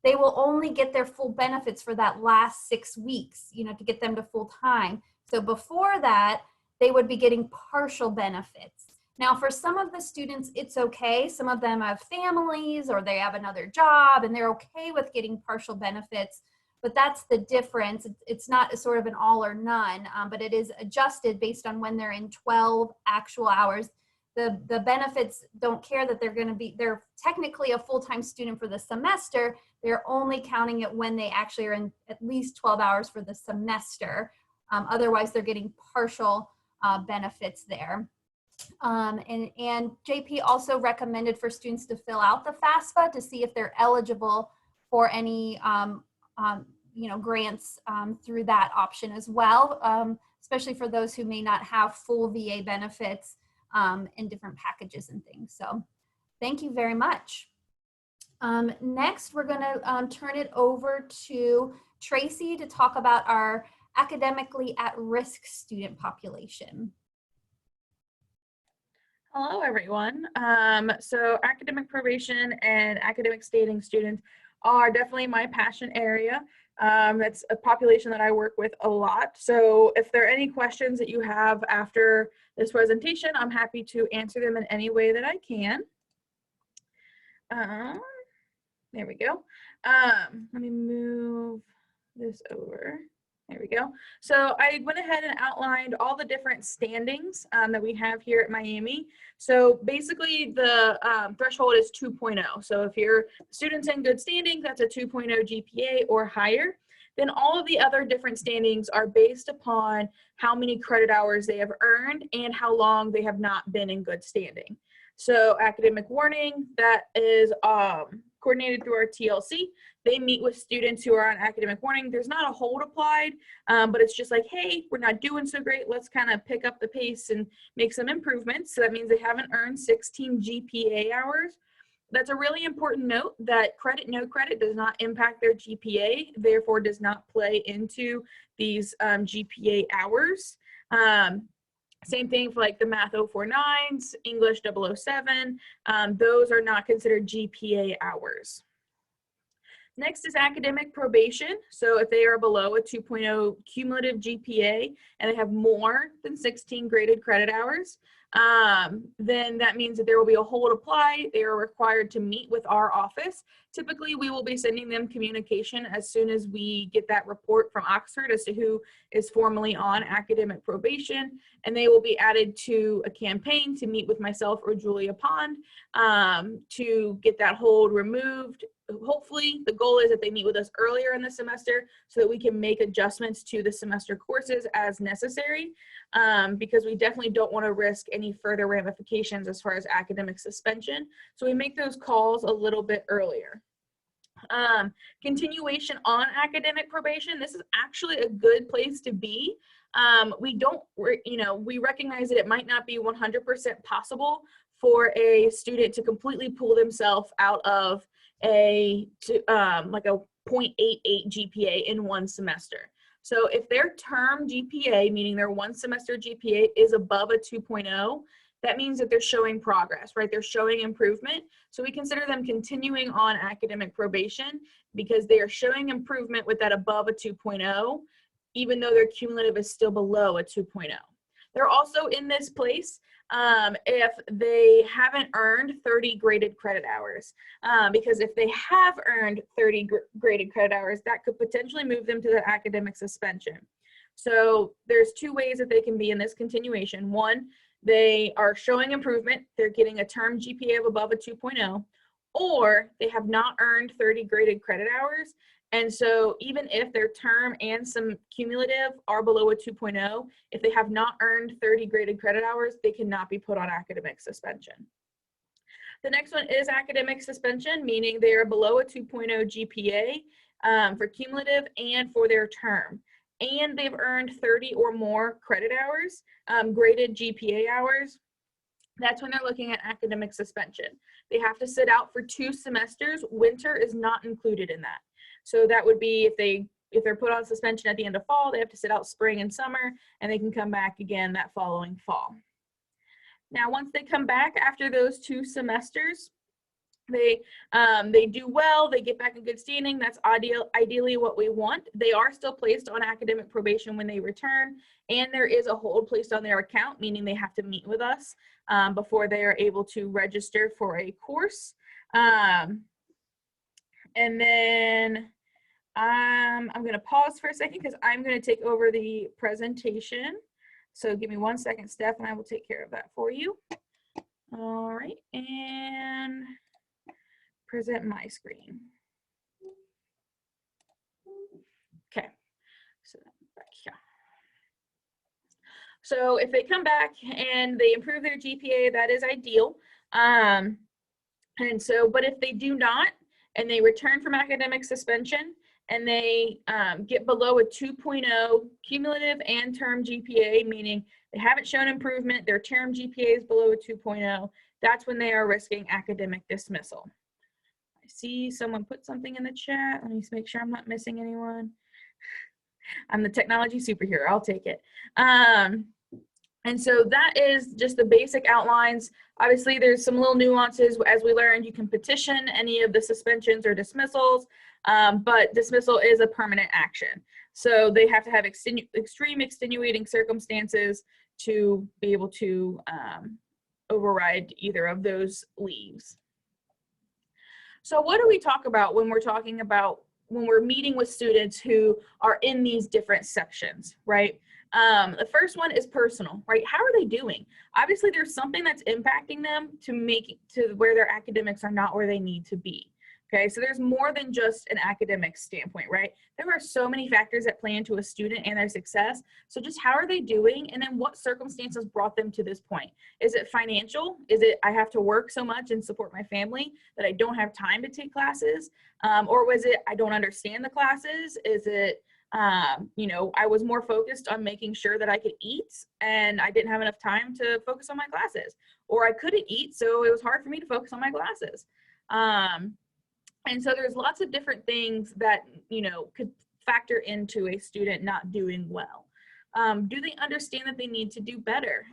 they will only get their full benefits for that last 6 weeks, to get them to full time. So before that, they would be getting partial benefits. Now, for some of the students, it's okay. Some of them have families or they have another job and they're okay with getting partial benefits, but that's the difference. It's not a sort of an all or none, but it is adjusted based on when they're in 12 actual hours. The benefits don't care that they're technically a full-time student for the semester. They're only counting it when they actually are in at least 12 hours for the semester. Otherwise, they're getting partial benefits there. And JP also recommended for students to fill out the FAFSA to see if they're eligible for any grants through that option as well, especially for those who may not have full VA benefits in different packages and things. So thank you very much. Next, we're going to turn it over to Tracy to talk about our academically at-risk student population. Hello, everyone. So academic probation and academic staging students are definitely my passion area. That's a population that I work with a lot. So if there are any questions that you have after this presentation, I'm happy to answer them in any way that I can. There we go. Let me move this over. There we go. So I went ahead and outlined all the different standings that we have here at Miami. So basically the threshold is 2.0. So if your student's in good standing, that's a 2.0 GPA or higher. Then all of the other different standings are based upon how many credit hours they have earned and how long they have not been in good standing. So academic warning, that is coordinated through our TLC. They meet with students who are on academic warning. There's not a hold applied, but it's just like, hey, we're not doing so great. Let's kind of pick up the pace and make some improvements. So that means they haven't earned 16 GPA hours. That's a really important note that credit, no credit does not impact their GPA, therefore does not play into these GPA hours. Same thing for like the Math 049s, English 007. Those are not considered GPA hours. Next is academic probation. So if they are below a 2.0 cumulative GPA and they have more than 16 graded credit hours, then that means that there will be a hold apply. They are required to meet with our office. Typically, we will be sending them communication as soon as we get that report from Oxford as to who is formally on academic probation, and they will be added to a campaign to meet with myself or Julia Pond to get that hold removed. Hopefully, the goal is that they meet with us earlier in the semester so that we can make adjustments to the semester courses as necessary, because we definitely don't want to risk any further ramifications as far as academic suspension. So we make those calls a little bit earlier. Continuation on academic probation. This is actually a good place to be. We recognize that it might not be 100% possible for a student to completely pull themselves out of like a 0.88 GPA in one semester. So if their term GPA, meaning their one semester GPA, is above a 2.0, that means that they're showing progress, right? They're showing improvement. So we consider them continuing on academic probation because they are showing improvement with that above a 2.0, even though their cumulative is still below a 2.0. They're also in this place if they haven't earned 30 graded credit hours, because if they have earned 30 graded credit hours, that could potentially move them to the academic suspension. So there's two ways that they can be in this continuation. One, they are showing improvement. They're getting a term GPA of above a 2.0, or they have not earned 30 graded credit hours. And so even if their term and some cumulative are below a 2.0, if they have not earned 30 graded credit hours, they cannot be put on academic suspension. The next one is academic suspension, meaning they are below a 2.0 GPA for cumulative and for their term. And they've earned 30 or more credit hours, graded GPA hours. That's when they're looking at academic suspension. They have to sit out for 2 semesters. Winter is not included in that. So that would be if they're put on suspension at the end of fall, they have to sit out spring and summer, and they can come back again that following fall. Now, once they come back after those 2 semesters, they do well, they get back in good standing. That's ideally what we want. They are still placed on academic probation when they return, and there is a hold placed on their account, meaning they have to meet with us before they are able to register for a course. And then I'm going to pause for a second because I'm going to take over the presentation. So give me 1 second, Steph, and I will take care of that for you. All right, and present my screen. Okay, so back here. So if they come back and they improve their GPA, that is ideal. And so, but if they do not, and they return from academic suspension, and they get below a 2.0 cumulative and term GPA, meaning they haven't shown improvement, their term GPA is below a 2.0, that's when they are risking academic dismissal. I see someone put something in the chat. Let me just make sure I'm not missing anyone. I'm the technology superhero, I'll take it. And so that is just the basic outlines. Obviously, there's some little nuances. As we learned, you can petition any of the suspensions or dismissals, but dismissal is a permanent action. So they have to have extreme extenuating circumstances to be able to override either of those leaves. So what do we talk about when we're talking about when we're meeting with students who are in these different sections, right? The first one is personal, right? How are they doing? Obviously, there's something that's impacting them to where their academics are not where they need to be. Okay, so there's more than just an academic standpoint, right? There are so many factors that play into a student and their success. So just how are they doing? And then what circumstances brought them to this point? Is it financial? Is it I have to work so much and support my family that I don't have time to take classes? Or was it I don't understand the classes? Is it I was more focused on making sure that I could eat and I didn't have enough time to focus on my classes, or I couldn't eat, so it was hard for me to focus on my classes. And so there's lots of different things that, could factor into a student not doing well. Do they understand that they need to do better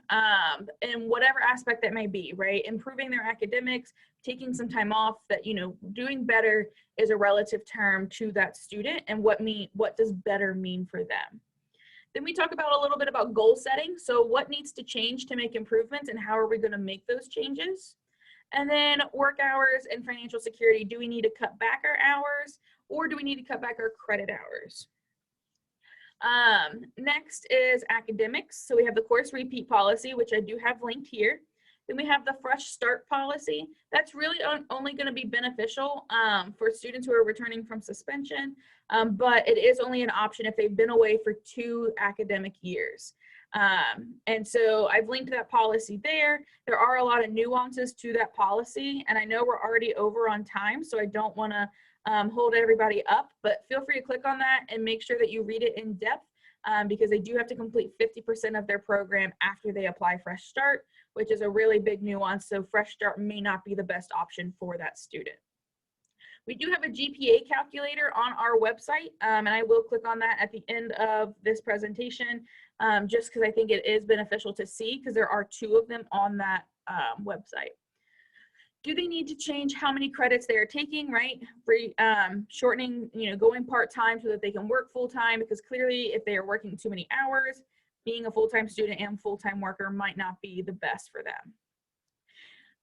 in whatever aspect that may be, right? Improving their academics, taking some time off, that, you know, doing better is a relative term to that student, and what does better mean for them. Then we talk about a little bit about goal setting. So what needs to change to make improvements, and how are we going to make those changes? And then work hours and financial security. Do we need to cut back our hours, or do we need to cut back our credit hours? Next is academics. So we have the course repeat policy, which I do have linked here. Then we have the fresh start policy. That's really only going to be beneficial for students who are returning from suspension, but it is only an option if they've been away for 2 academic years. And so I've linked that policy there. There are a lot of nuances to that policy, and I know we're already over on time, so I don't want to hold everybody up, but feel free to click on that and make sure that you read it in depth, because they do have to complete 50% of their program after they apply Fresh Start, which is a really big nuance. So Fresh Start may not be the best option for that student. We do have a GPA calculator on our website, and I will click on that at the end of this presentation, just because I think it is beneficial to see, because there are 2 of them on that website. Do they need to change how many credits they are taking, right? Shortening, you know, going part-time so that they can work full-time, because clearly if they are working too many hours, being a full-time student and full-time worker might not be the best for them.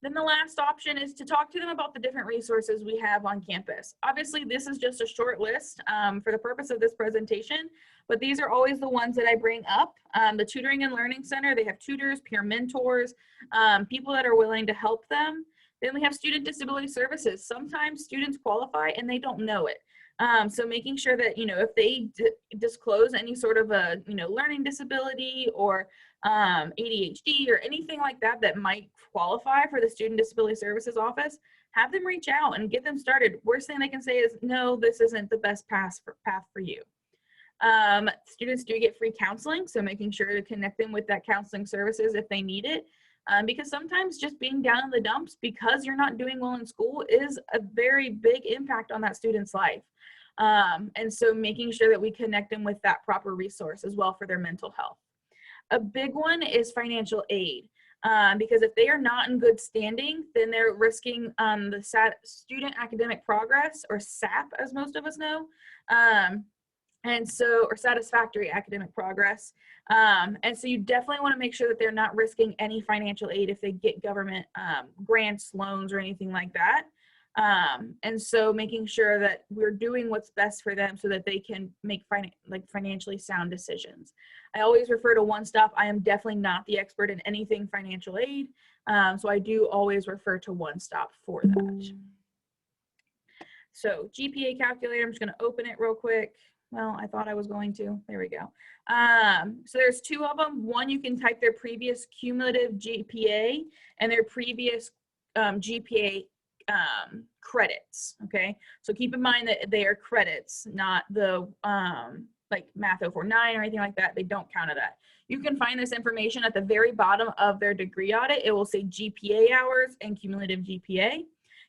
Then the last option is to talk to them about the different resources we have on campus. Obviously, this is just a short list for the purpose of this presentation, but these are always the ones that I bring up. The Tutoring and Learning Center, they have tutors, peer mentors, people that are willing to help them. Then we have Student Disability Services. Sometimes students qualify and they don't know it. So making sure that, you know, if they disclose any sort of a, you know, learning disability or ADHD or anything like that that might qualify for the Student Disability Services office, have them reach out and get them started. Worst thing they can say is, no, this isn't the best path for you. Students do get free counseling, so making sure to connect them with that counseling services if they need it. Because sometimes just being down in the dumps because you're not doing well in school is a very big impact on that student's life. And so making sure that we connect them with that proper resource as well for their mental health. A big one is financial aid, because if they are not in good standing, then they're risking the student academic progress, or SAP as most of us know. And so, or satisfactory academic progress. And so you definitely want to make sure that they're not risking any financial aid if they get government grants, loans, or anything like that. And so making sure that we're doing what's best for them so that they can make financially sound decisions. I always refer to One Stop. I am definitely not the expert in anything financial aid. So I do always refer to One Stop for that. So GPA calculator, I'm just going to open it real quick. Well, I thought I was going to. There we go. So there's 2 of them. One, you can type their previous cumulative GPA and their previous GPA credits. Okay, so keep in mind that they are credits, not the like Math 049 or anything like that. They don't count to that. You can find this information at the very bottom of their degree audit. It will say GPA hours and cumulative GPA.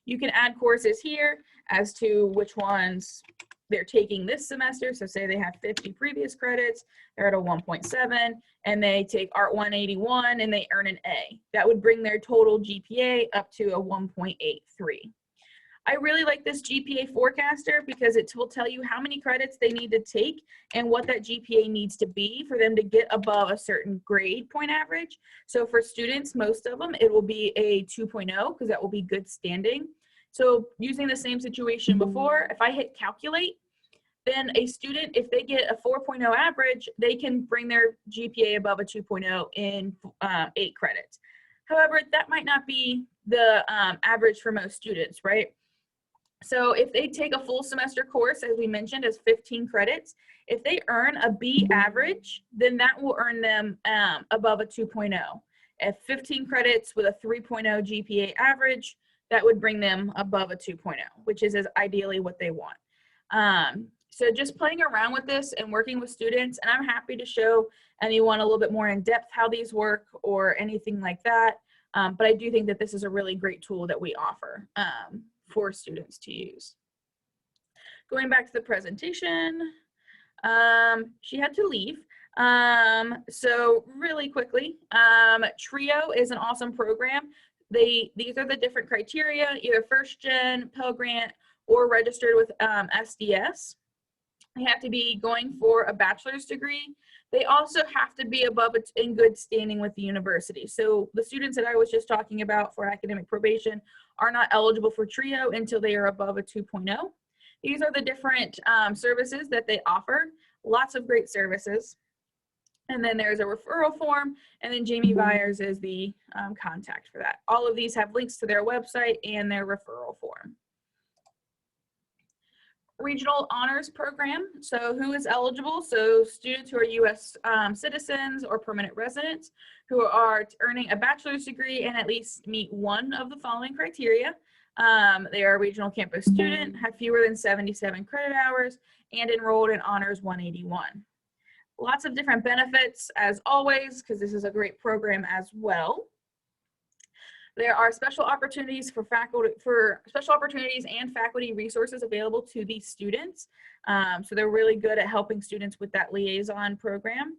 You can add courses here as to which ones they're taking this semester. So say they have 50 previous credits, they're at a 1.7, and they take Art 181 and they earn an A. That would bring their total GPA up to a 1.83. I really like this GPA forecaster because it will tell you how many credits they need to take and what that GPA needs to be for them to get above a certain grade point average. So for students, most of them, it will be a 2.0 because that will be good standing. So using the same situation before, if I hit calculate, then a student, if they get a 4.0 average, they can bring their GPA above a 2.0 in 8 credits. However, that might not be the average for most students, right? So if they take a full semester course, as we mentioned, as 15 credits, if they earn a B average, then that will earn them above a 2.0. If 15 credits with a 3.0 GPA average, that would bring them above a 2.0, which is ideally what they want. So just playing around with this and working with students, and I'm happy to show anyone a little bit more in depth how these work or anything like that. But I do think that this is a really great tool that we offer for students to use. Going back to the presentation, she had to leave. So really quickly, TRIO is an awesome program. These are the different criteria, either first gen, Pell Grant, or registered with SDS. They have to be going for a bachelor's degree. They also have to be above it in good standing with the university. So the students that I was just talking about for academic probation are not eligible for TRIO until they are above a 2.0. These are the different services that they offer. Lots of great services. And then there's a referral form, and then Jamie Byers is the contact for that. All of these have links to their website and their referral form. Regional honors program. So who is eligible? So students who are U.S. Citizens or permanent residents who are earning a bachelor's degree and at least meet one of the following criteria. They are a regional campus student, have fewer than 77 credit hours, and enrolled in Honors 181. Lots of different benefits as always, because this is a great program as well. There are special opportunities for special opportunities and faculty resources available to these students. So they're really good at helping students with that liaison program.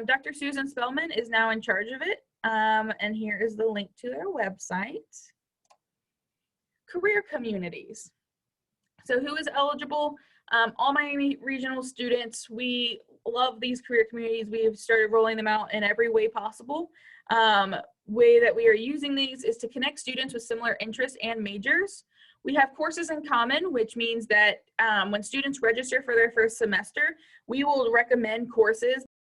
Dr. Susan Spellman is now in charge of it. And here is the link to their website. Career communities. So who is eligible? All Miami regional students. We love these career communities. We've started rolling them out in every way possible. Way that we are using these is to connect students with similar interests and majors. We have courses in common, which means that when students register for their first semester, we will recommend courses